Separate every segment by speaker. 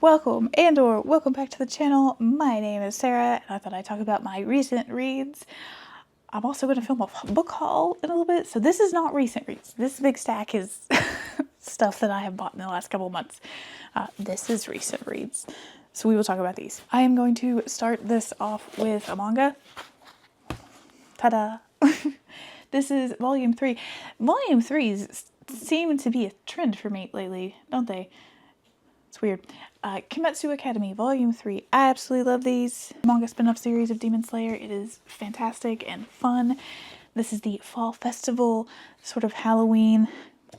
Speaker 1: Welcome and/or welcome back to the channel. My name is Sarah, and I thought I'd talk about my recent reads. I'm also going to film a book haul in a little bit, so this is not recent reads. This big stack is stuff that I have bought in the last couple of months. This is recent reads, so we will talk about these. I am going to start this off with a manga. Ta-da! This is volume 3. Volume 3s seem to be a trend for me lately, don't they? It's weird. Kimetsu Academy, Volume 3. I absolutely love these. Manga spin-off series of Demon Slayer. It is fantastic and fun. This is the Fall Festival, sort of Halloween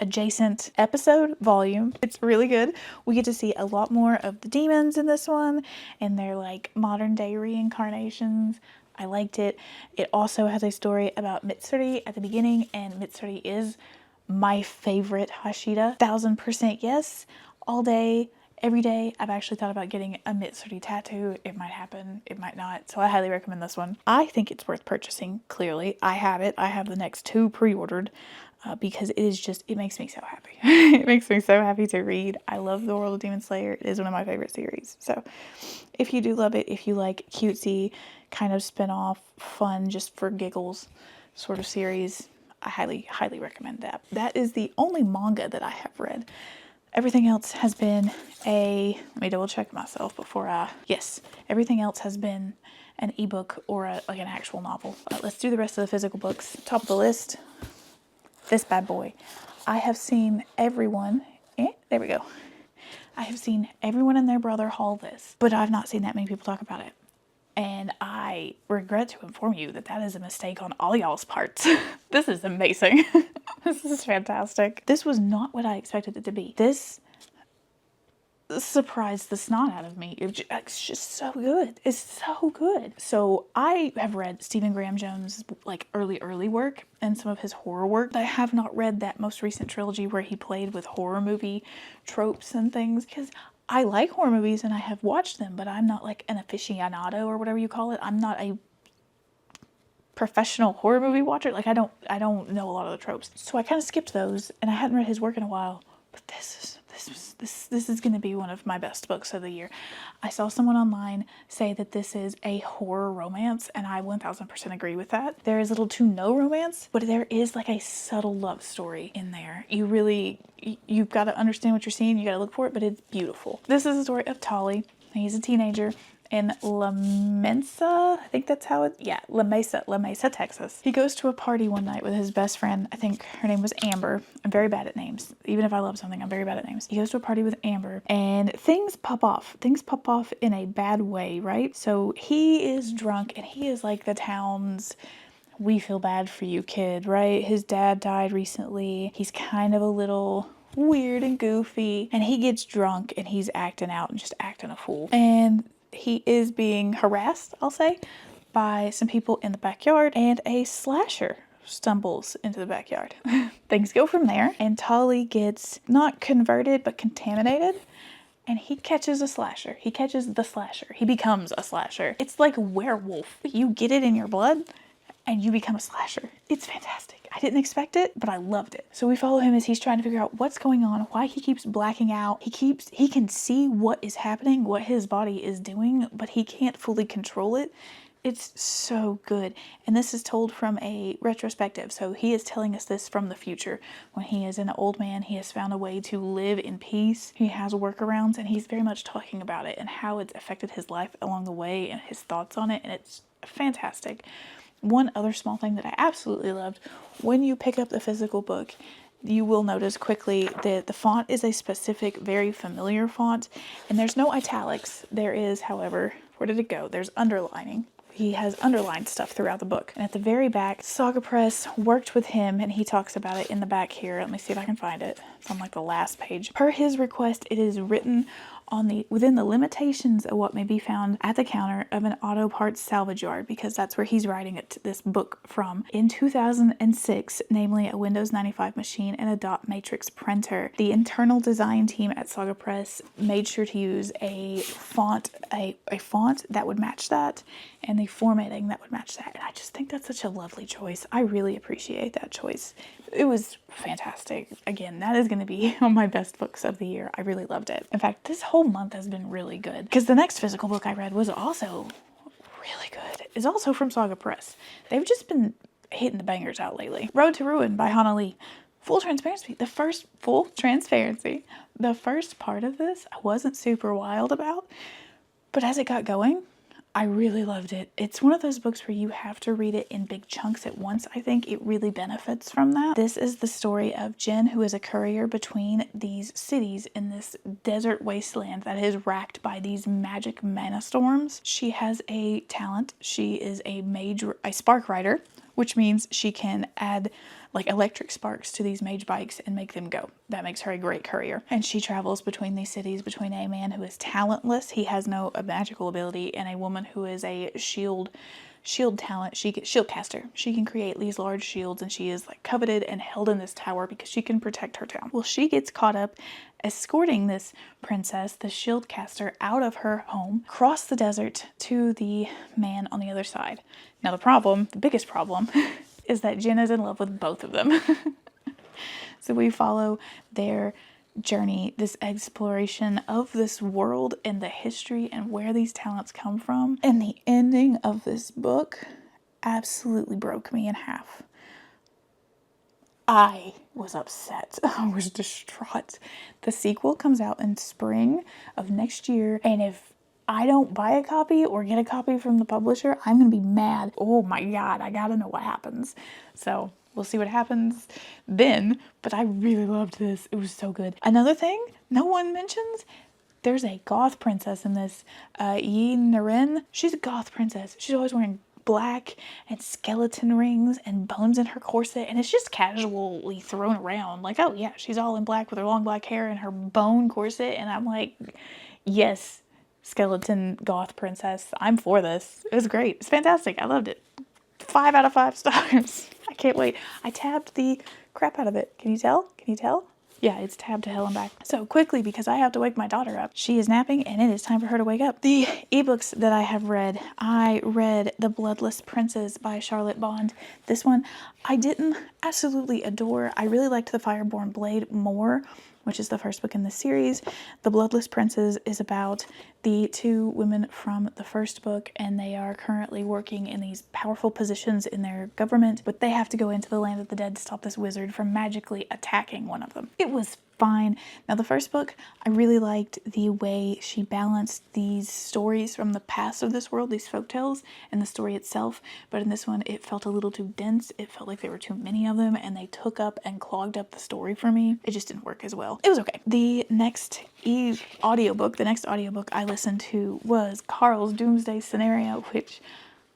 Speaker 1: adjacent episode volume. It's really good. We get to see a lot more of the demons in this one, and they're like modern day reincarnations. I liked it. It also has a story about Mitsuri at the beginning, and Mitsuri is my favorite Hashira. 1000% yes. All day, every day. I've actually thought about getting a Mitsuri tattoo. It might happen, it might not. So I highly recommend this one. I think it's worth purchasing, clearly. I have it. I have the next 2 pre-ordered because it is just, it makes me so happy. It makes me so happy to read. I love the world of Demon Slayer. It is one of my favorite series. So if you do love it, if you like cutesy, kind of spin-off, fun, just for giggles sort of series, I highly, highly recommend that. That is the only manga that I have read. Everything else has been let me double check myself before yes, everything else has been an ebook or like an actual novel. Let's do the rest of the physical books. Top of the list, this bad boy. I have seen everyone, there we go. I have seen everyone and their brother haul this, but I've not seen that many people talk about it. And I regret to inform you that that is a mistake on all y'all's parts. This is amazing. This is fantastic. This was not what I expected it to be. This surprised the snot out of me. It's just so good. It's so good. So I have read Stephen Graham Jones' like early work and some of his horror work. I have not read that most recent trilogy where he played with horror movie tropes and things, because I like horror movies and I have watched them, but I'm not like an aficionado or whatever you call it. I'm not a professional horror movie watcher. Like I don't know a lot of the tropes. So I kind of skipped those, and I hadn't read his work in a while. But this is going to be one of my best books of the year. I saw someone online say that this is a horror romance, and I 1000% agree with that. There is little to no romance, but there is like a subtle love story in there. You've got to understand what you're seeing. You got to look for it, but it's beautiful. This is the story of Tolly. He's a teenager in La Mesa, I think that's how La Mesa, Texas. He goes to a party one night with his best friend. I think her name was Amber. I'm very bad at names. Even if I love something, I'm very bad at names. He goes to a party with Amber, and things pop off. Things pop off in a bad way, right? So he is drunk, and he is like the town's "we feel bad for you" kid, right? His dad died recently. He's kind of a little weird and goofy, and he gets drunk, and he's acting out and just acting a fool. And he is being harassed, I'll say, by some people in the backyard, and a slasher stumbles into the backyard. Things go from there, and Tolly gets not converted, but contaminated, and he catches a slasher. He catches the slasher. He becomes a slasher. It's like a werewolf. You get it in your blood, and you become a slasher. It's fantastic. I didn't expect it, but I loved it. So we follow him as he's trying to figure out what's going on, why he keeps blacking out. He can see what is happening, what his body is doing, but he can't fully control it. It's so good. And this is told from a retrospective. So he is telling us this from the future. When he is an old man, he has found a way to live in peace. He has workarounds, and he's very much talking about it and how it's affected his life along the way and his thoughts on it. And it's fantastic. One other small thing that I absolutely loved, when you pick up the physical book, you will notice quickly that the font is a specific, very familiar font, and there's no italics. There is, however, where did it go? There's underlining. He has underlined stuff throughout the book. And at the very back, Saga Press worked with him, and he talks about it in the back here. Let me see if I can find it. It's on like the last page. Per his request, it is written within the limitations of what may be found at the counter of an auto parts salvage yard, because that's where he's writing this book from. In 2006, namely a Windows 95 machine and a dot matrix printer, the internal design team at Saga Press made sure to use a font that would match that, and the formatting that would match that. And I just think that's such a lovely choice. I really appreciate that choice. It was fantastic. Again, that is going to be one of my best books of the year. I really loved it. In fact, this whole whole month has been really good. Because the next physical book I read was also really good. It's also from Saga Press. They've just been hitting the bangers out lately. Road to Ruin by Hana Lee. Full transparency, the first part of this I wasn't super wild about, but as it got going, I really loved it. It's one of those books where you have to read it in big chunks at once. I think it really benefits from that. This is the story of Jen, who is a courier between these cities in this desert wasteland that is racked by these magic mana storms. She has a talent. She is a spark rider, which means she can add like electric sparks to these mage bikes and make them go. That makes her a great courier. And she travels between these cities between a man who is talentless, he has no magical ability, and a woman who is a shield talent. Shield caster. She can create these large shields, and she is like coveted and held in this tower because she can protect her town. Well, she gets caught up escorting this princess, the shield caster, out of her home, across the desert to the man on the other side. Now the biggest problem, is that Jen is in love with both of them. So we follow their journey, this exploration of this world and the history and where these talents come from. And the ending of this book absolutely broke me in half. I was upset. I was distraught. The sequel comes out in spring of next year, and if I don't buy a copy or get a copy from the publisher, I'm going to be mad. Oh my God, I gotta know what happens. So we'll see what happens then, but I really loved this. It was so good. Another thing no one mentions, there's a goth princess in this, Yi Naren. She's a goth princess. She's always wearing black and skeleton rings and bones in her corset, and it's just casually thrown around like, oh yeah, she's all in black with her long black hair and her bone corset, and I'm like, yes, skeleton goth princess, I'm for this. It was great. It's fantastic. I loved it. 5 out of 5 stars. I can't wait. I tabbed the crap out of it. Can you tell? Yeah, it's tabbed to hell and back. So quickly, because I have to wake my daughter up. She is napping and it is time for her to wake up. The ebooks that I have read, I read The Bloodless Princes by Charlotte Bond. This one I didn't absolutely adore. I really liked The Fireborn Blade more, which is the first book in the series. The Bloodless Princes is about the 2 women from the first book, and they are currently working in these powerful positions in their government, but they have to go into the land of the dead to stop this wizard from magically attacking one of them. It was fine. Now the first book, I really liked the way she balanced these stories from the past of this world, these folktales, and the story itself, but in this one it felt a little too dense. It felt like there were too many of them, and they took up and clogged up the story for me. It just didn't work as well. It was okay. The next audiobook I listened to was Carl's Doomsday Scenario, which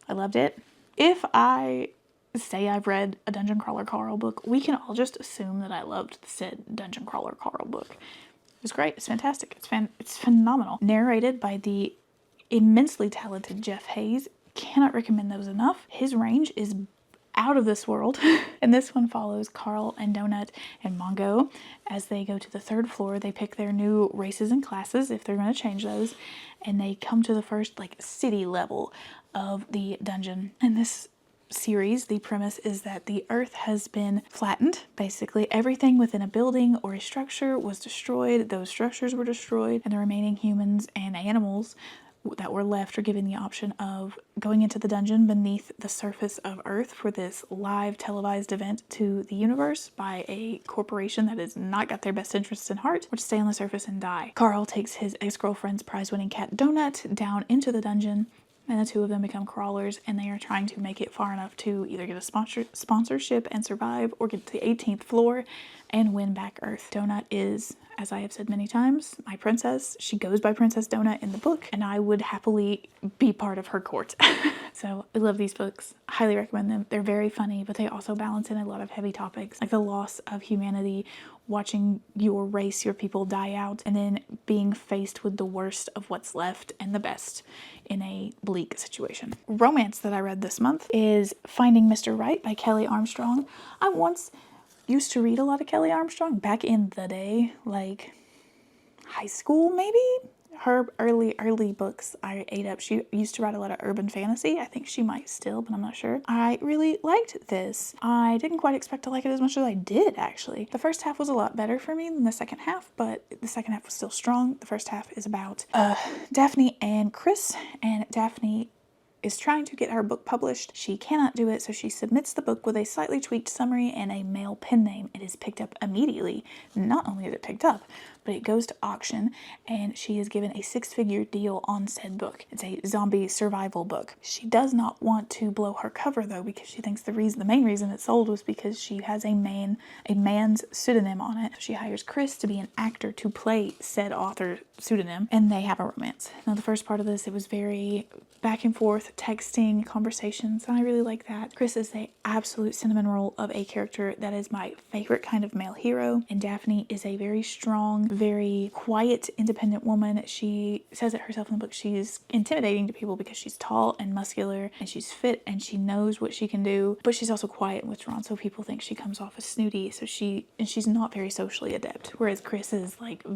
Speaker 1: I loved it. If I say I've read a Dungeon Crawler Carl book, we can all just assume that I loved said Dungeon Crawler Carl book. It's great. It's fantastic. It's phenomenal. Narrated by the immensely talented Jeff Hayes. Cannot recommend those enough. His range is out of this world. And this one follows Carl and Donut and Mongo as they go to the 3rd floor. They pick their new races and classes if they're going to change those, and they come to the first like city level of the dungeon. And this series, the premise is that the earth has been flattened. Basically everything within a building or a structure was destroyed. Those structures were destroyed, and the remaining humans and animals that were left are given the option of going into the dungeon beneath the surface of Earth for this live televised event to the universe by a corporation that has not got their best interests in heart, or to stay on the surface and die. Carl takes his ex-girlfriend's prize-winning cat Donut down into the dungeon, and the 2 of them become crawlers, and they are trying to make it far enough to either get a sponsorship and survive, or get to the 18th floor and win back Earth. Donut is, as I have said many times, my princess. She goes by Princess Donut in the book, and I would happily be part of her court. So I love these books. I highly recommend them. They're very funny, but they also balance in a lot of heavy topics, like the loss of humanity, watching your race, your people die out, and then being faced with the worst of what's left and the best in a bleak situation. Romance that I read this month is Finding Mr. Right by Kelly Armstrong. I once used to read a lot of Kelly Armstrong back in the day, like high school maybe? Her early books I ate up. She used to write a lot of urban fantasy. I think she might still, but I'm not sure. I really liked this. I didn't quite expect to like it as much as I did, actually. The first half was a lot better for me than the second half, but the second half was still strong. The first half is about Daphne and Chris, and Daphne is trying to get her book published. She cannot do it, so she submits the book with a slightly tweaked summary and a male pen name. It is picked up immediately. Not only is it picked up, but it goes to auction, and she is given a 6-figure deal on said book. It's a zombie survival book. She does not want to blow her cover, though, because she thinks the main reason it sold was because she has a man's pseudonym on it. She hires Chris to be an actor to play said author pseudonym, and they have a romance. Now, the first part of this, it was very back and forth, texting, conversations, and I really like that. Chris is the absolute cinnamon roll of a character that is my favorite kind of male hero, and Daphne is a very strong, very quiet, independent woman. She says it herself in the book. She's intimidating to people because she's tall and muscular, and she's fit, and she knows what she can do, but she's also quiet and withdrawn, so people think she comes off as snooty, she's not very socially adept, whereas Chris is like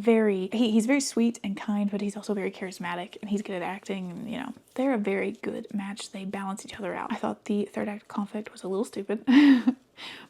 Speaker 1: he's very sweet and kind, but he's also very charismatic, and he's good at acting, and you know, they're a very good match. They balance each other out. I thought the third act conflict was a little stupid,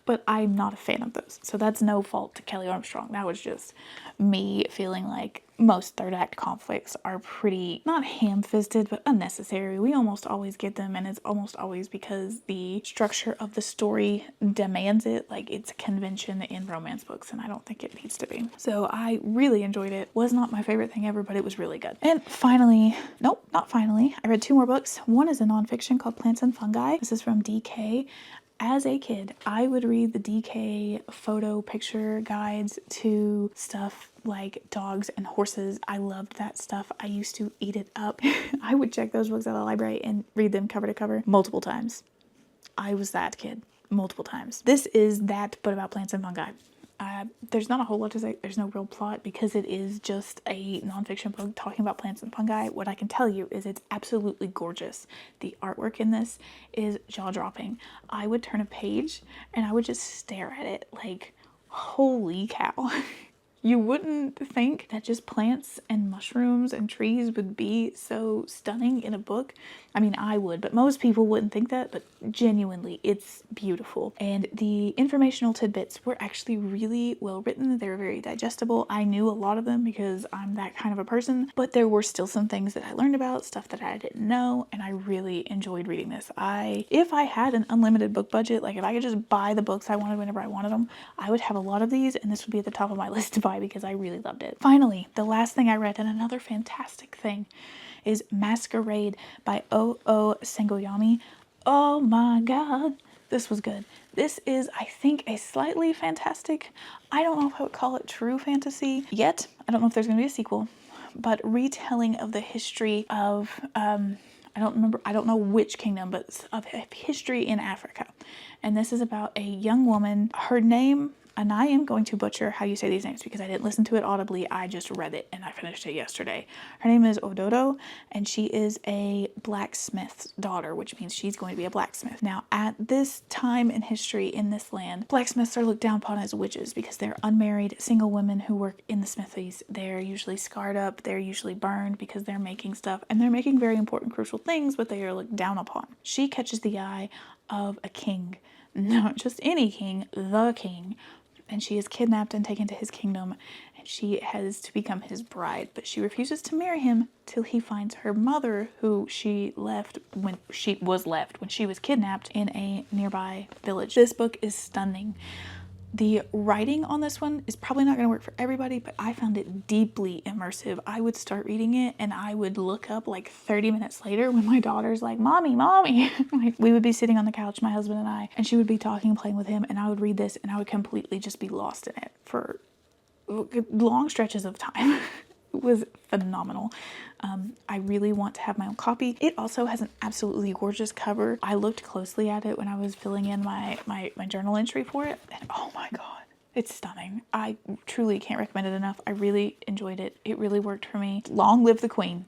Speaker 1: but I'm not a fan of those. So that's no fault to Kelly Armstrong. That was just me feeling like most third act conflicts are pretty, not ham-fisted, but unnecessary. We almost always get them, and it's almost always because the structure of the story demands it. Like, it's a convention in romance books, and I don't think it needs to be. So I really enjoyed it. Was not my favorite thing ever, but it was really good. And finally, nope, not finally, I read 2 more books. One is a nonfiction called Plants and Fungi. This is from DK. As a kid, I would read the DK photo picture guides to stuff like dogs and horses. I loved that stuff. I used to eat it up. I would check those books at the library and read them cover to cover multiple times. I was that kid multiple times. This is that, but about plants and fungi. There's not a whole lot to say. There's no real plot because it is just a nonfiction book talking about plants and fungi. What I can tell you is it's absolutely gorgeous. The artwork in this is jaw-dropping. I would turn a page and I would just stare at it like, holy cow. You wouldn't think that just plants and mushrooms and trees would be so stunning in a book. I mean, I would, but most people wouldn't think that, but genuinely, it's beautiful. And the informational tidbits were actually really well written. They were very digestible. I knew a lot of them because I'm that kind of a person, but there were still some things that I learned about, stuff that I didn't know, and I really enjoyed reading this. If I had an unlimited book budget, like if I could just buy the books I wanted whenever I wanted them, I would have a lot of these, and this would be at the top of my list to buy because I really loved it. Finally, the last thing I read, and another fantastic thing, is Masquerade by O.O. Sengoyami. Oh my god, this was good. This is, I think, a slightly fantastic, I don't know if I would call it true fantasy yet. I don't know if there's going to be a sequel, but retelling of the history of, I don't know which kingdom, but of history in Africa. And this is about a young woman. Her name, and I am going to butcher how you say these names because I didn't listen to it audibly. I just read it and I finished it yesterday. Her name is Ododo, and she is a blacksmith's daughter, which means she's going to be a blacksmith. Now, at this time in history in this land, blacksmiths are looked down upon as witches because they're unmarried single women who work in the smithies. They're usually scarred up. They're usually burned because they're making stuff, and they're making very important, crucial things, but they are looked down upon. She catches the eye of a king, not just any king, the king, and she is kidnapped and taken to his kingdom, and she has to become his bride, but she refuses to marry him till he finds her mother, who she left when she was kidnapped in a nearby village. This book is stunning. The writing on this one is probably not going to work for everybody, but I found it deeply immersive. I would start reading it and I would look up like 30 minutes later when my daughter's like, Mommy. Like, we would be sitting on the couch, my husband and I, and she would be talking, playing with him, and I would read this and I would completely just be lost in it for long stretches of time. It was phenomenal. I really want to have my own copy. It also has an absolutely gorgeous cover. I looked closely at it when I was filling in my journal entry for it, and oh my god, it's stunning. I truly can't recommend it enough. I really enjoyed it. It really worked for me. Long live the queen.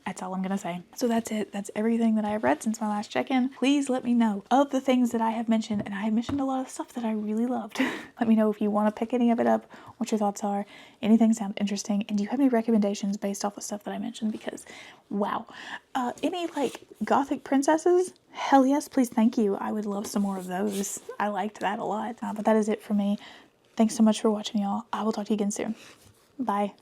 Speaker 1: That's all I'm gonna say. So that's it. That's everything that I have read since my last check-in. Please let me know of the things that I have mentioned, and I have mentioned a lot of stuff that I really loved. Let me know if you want to pick any of it up, what your thoughts are, anything sound interesting, and do you have any recommendations based off of stuff that I mentioned? Because, wow. Any, like, gothic princesses? Hell yes, please, thank you. I would love some more of those. I liked that a lot. But that is it for me. Thanks so much for watching, y'all. I will talk to you again soon. Bye.